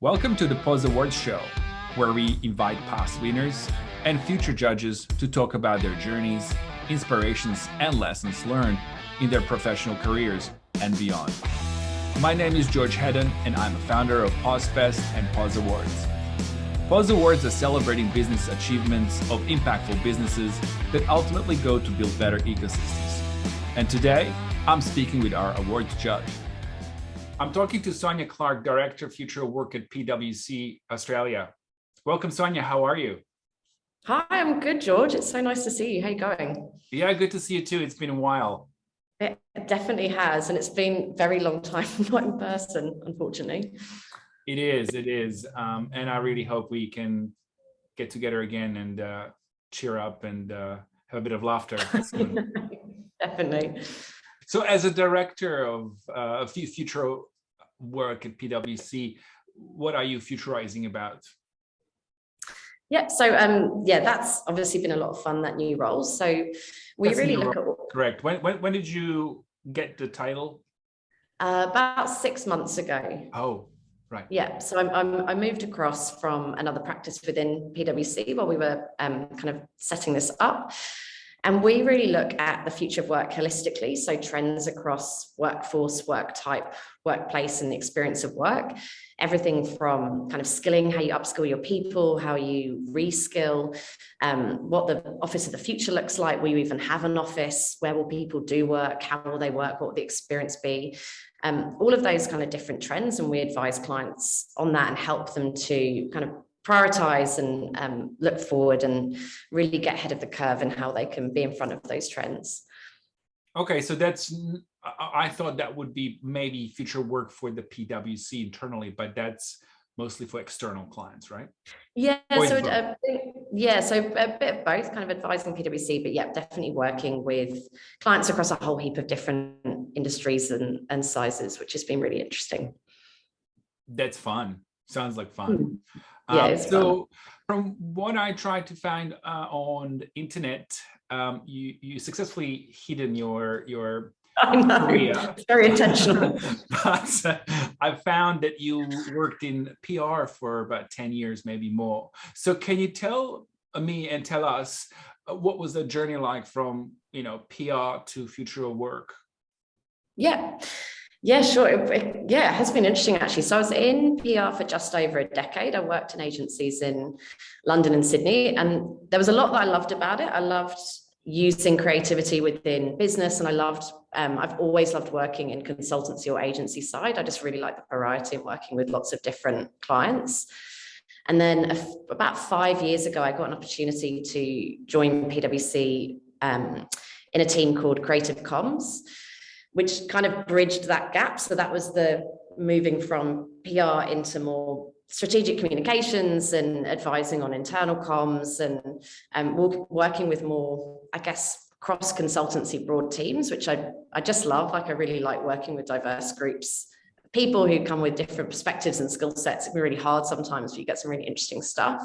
Welcome to the Pause Awards show, where we invite past winners and future judges to talk about their journeys, inspirations, and lessons learned in their professional careers and beyond. My name is George Hedden, and I'm a founder of Pause Fest and Pause Awards. Pause Awards are celebrating business achievements of impactful businesses that ultimately go to build better ecosystems. And today, I'm speaking with our awards judge. I'm talking to Sonia Clarke, Director of Future Work at PwC Australia. Welcome, Sonia. How are you? Hi, I'm good, George. It's so nice to see you. How are you going? Yeah, good to see you too. It's been a while. It definitely has, and it's been a very long time not in person, unfortunately. It is. And I really hope we can get together again and cheer up and have a bit of laughter soon. Definitely. So as a director of future work at PwC, what are you futurizing about? Yeah, so that's obviously been a lot of fun, that new role. So we That's really look at correct. When did you get the title? about 6 months ago. Oh, right. Yeah, so I moved across from another practice within PwC while we were kind of setting this up. And we really look at the future of work holistically, so trends across workforce, work type, workplace, and the experience of work. Everything from kind of skilling, how you upskill your people, how you reskill, what the office of the future looks like. Will you even have an office? Where will people do work? How will they work? What will the experience be? All of those kind of different trends, and we advise clients on that and help them to kind of prioritize and look forward and really get ahead of the curve and how they can be in front of those trends. Okay, so I thought that would be maybe future work for the PwC internally, but that's mostly for external clients, right? Yeah, so a bit of both, kind of advising PwC, but yeah, definitely working with clients across a whole heap of different industries and sizes, which has been really interesting. That's fun. Sounds like fun. Yeah, it's fun. From what I tried to find on the internet, you successfully hidden your I know, career. it's very intentional. But I found that you worked in PR for about 10 years, maybe more. So can you tell me and tell us what was the journey like from PR to future work? Yeah, sure. It has been interesting, actually. So I was in PR for just over a decade. I worked in agencies in London and Sydney, and there was a lot that I loved about it. I loved using creativity within business, and I've always loved working in consultancy or agency side. I just really like the variety of working with lots of different clients. And then about 5 years ago, I got an opportunity to join PwC in a team called Creative Comms, which kind of bridged that gap. So that was the moving from PR into more strategic communications and advising on internal comms and working with more, I guess, cross consultancy broad teams, which I just love. Like, I really like working with diverse groups, people who come with different perspectives and skill sets. It can be really hard sometimes, but you get some really interesting stuff.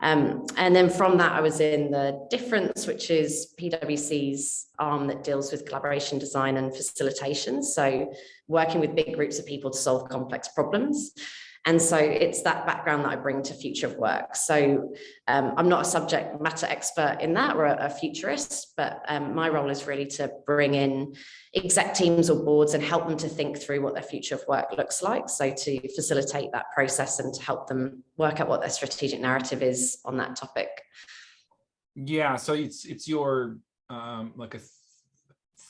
And then from that, I was in the Difference, which is PwC's arm that deals with collaboration, design, and facilitation. So working with big groups of people to solve complex problems. And so it's that background that I bring to future of work. So I'm not a subject matter expert in that, or a futurist, but my role is really to bring in exec teams or boards and help them to think through what their future of work looks like. So to facilitate that process and to help them work out what their strategic narrative is on that topic. Yeah, so it's your like a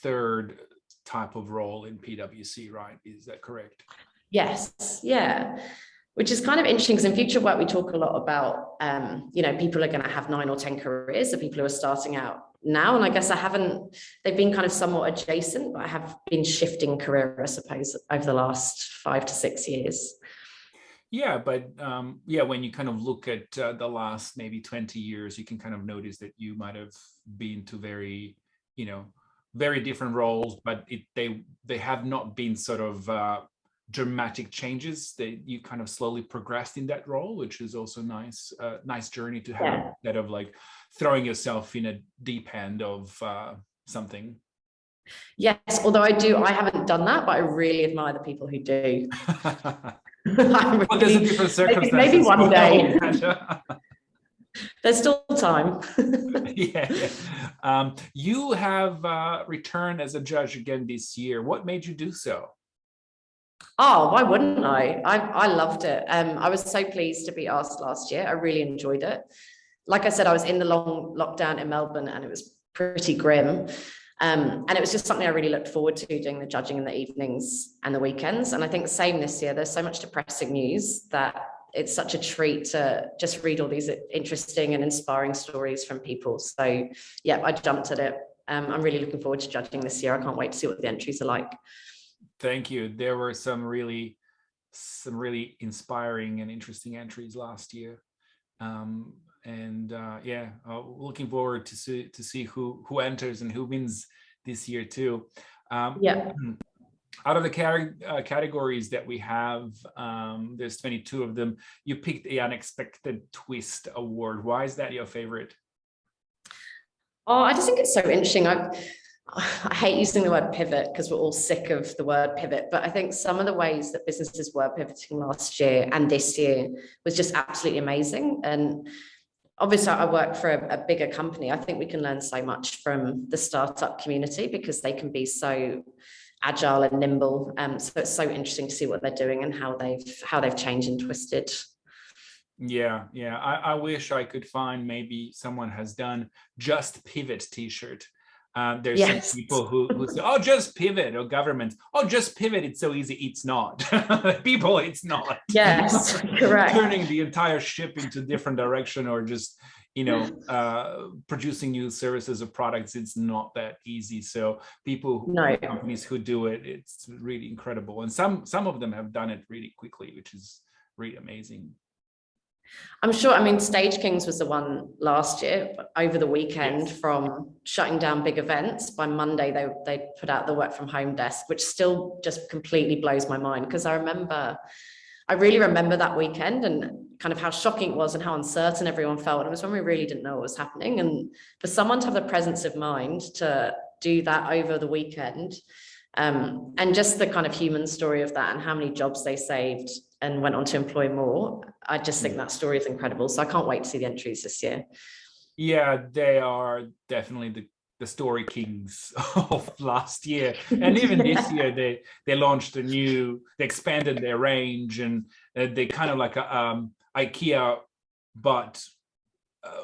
third type of role in PwC, right? Is that correct? Yes, yeah. Which is kind of interesting, because in future work we talk a lot about, people are going to have 9 or 10 careers, the people who are starting out now. And I guess they've been kind of somewhat adjacent, but I have been shifting career, I suppose, over the last 5 to 6 years. Yeah, but when you kind of look at the last maybe 20 years, you can kind of notice that you might have been to very different roles, but they have not been sort of dramatic changes. That you kind of slowly progressed in that role, which is also nice journey to have, instead of like throwing yourself in a deep end of something. Yes, although I haven't done that, but I really admire the people who do. I'm Well, there's a really, different maybe circumstances. one day. Yeah, There's still time. yeah. You have returned as a judge again this year. What made you do so? Oh, why wouldn't I? I loved it. I was so pleased to be asked last year. I really enjoyed it. Like I said, I was in the long lockdown in Melbourne and it was pretty grim. And it was just something I really looked forward to, doing the judging in the evenings and the weekends. And I think same this year. There's so much depressing news that it's such a treat to just read all these interesting and inspiring stories from people. So yeah, I jumped at it. I'm really looking forward to judging this year. I can't wait to see what the entries are like. Thank you. There were some really inspiring and interesting entries last year. Looking forward to see who enters and who wins this year too. Yeah. Out of the categories that we have, there's 22 of them. You picked the Unexpected Twist Award. Why is that your favorite? Oh, I just think it's so interesting. I hate using the word pivot because we're all sick of the word pivot, but I think some of the ways that businesses were pivoting last year and this year was just absolutely amazing. And obviously I work for a bigger company. I think we can learn so much from the startup community because they can be so agile and nimble. So it's so interesting to see what they're doing and how they've changed and twisted. Yeah. I wish I could find, maybe someone has done Just Pivot t-shirt. There's some people who say, oh, just pivot, or governments, oh, just pivot, it's so easy. It's not. People, it's not. Yes, correct. Turning the entire ship into different direction, or just producing new services or products, it's not that easy. So companies who do it, it's really incredible. And some of them have done it really quickly, which is really amazing. I'm sure, I mean, Stage Kings was the one last year, over the weekend. Yes. From shutting down big events, by Monday, they put out the work from home desk, which still just completely blows my mind. Because I really remember that weekend and kind of how shocking it was and how uncertain everyone felt. And it was when we really didn't know what was happening. And for someone to have the presence of mind to do that over the weekend, and just the kind of human story of that and how many jobs they saved and went on to employ more, I just think that story is incredible. So I can't wait to see the entries this year. Yeah, they are definitely the story kings of last year. And even this year, they launched they expanded their range, and they kind of like IKEA, but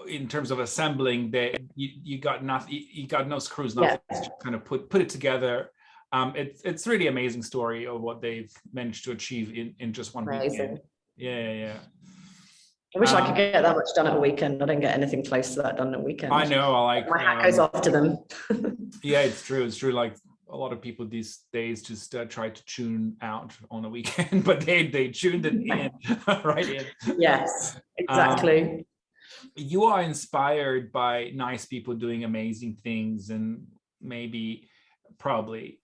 in terms of assembling, you got nothing, you got no screws, nothing. Yeah. Just kind of put it together. It's really amazing story of what they've managed to achieve in just one weekend. Yeah. I wish I could get that much done at a weekend. I don't get anything close to that done at a weekend. I know. My hat goes off to them. Yeah, it's true. Like a lot of people these days just try to tune out on a weekend, but they tuned it in right in. Yes, exactly. You are inspired by nice people doing amazing things, and probably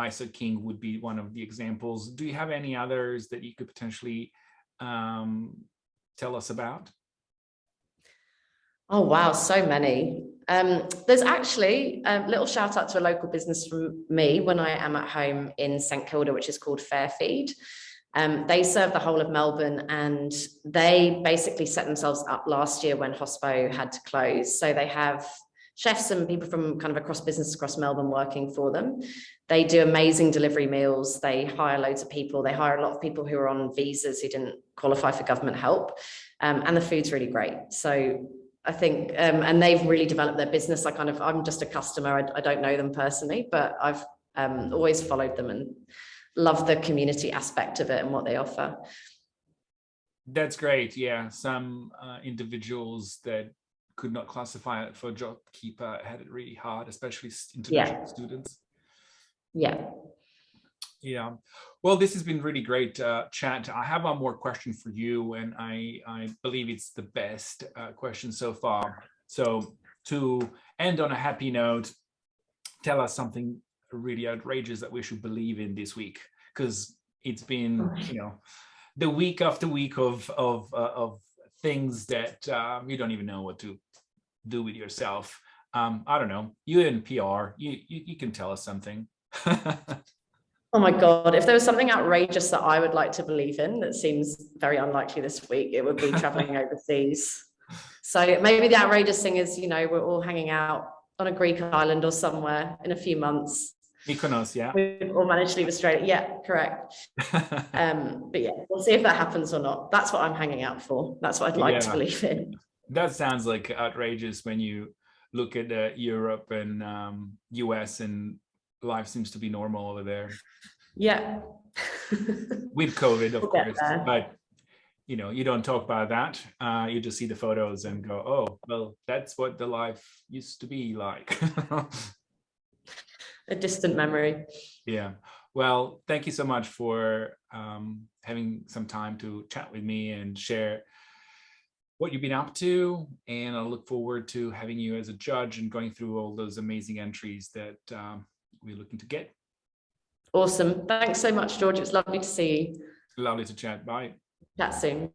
Isa King would be one of the examples. Do you have any others that you could potentially tell us about? Oh, wow, so many. There's actually a little shout out to a local business from me when I am at home in St Kilda, which is called Fairfeed. They serve the whole of Melbourne, and they basically set themselves up last year when Hospo had to close. So they have chefs and people from kind of business across Melbourne working for them. They do amazing delivery meals. They hire loads of people. They hire a lot of people who are on visas who didn't qualify for government help. And the food's really great. So I think, and they've really developed their business. I'm just a customer. I don't know them personally, but I've always followed them and love the community aspect of it and what they offer. That's great. Yeah. Some individuals that could not classify it for JobKeeper had it really hard, especially international students. Yeah. Well, this has been really great chat. I have one more question for you, and I believe it's the best question so far. So to end on a happy note, tell us something really outrageous that we should believe in this week, because it's been, the week after week of things that you don't even know what to do with yourself. I don't know. You in PR, you can tell us something. Oh my God, if there was something outrageous that I would like to believe in, that seems very unlikely this week, it would be traveling overseas. So maybe the outrageous thing is, we're all hanging out on a Greek island or somewhere in a few months. Mykonos, yeah. We all managed to leave Australia. Yeah, correct. But yeah, we'll see if that happens or not. That's what I'm hanging out for. That's what I'd like to believe in. That sounds like outrageous when you look at Europe and US, and life seems to be normal over there. Yeah. With COVID, of course. But, you don't talk about that. You just see the photos and go, oh, well, that's what the life used to be like. A distant memory. Yeah. Well, thank you so much for having some time to chat with me and share what you've been up to. And I look forward to having you as a judge and going through all those amazing entries that we're looking to get. Awesome. Thanks so much, George. It was lovely to see you. Lovely to chat. Bye. Chat soon.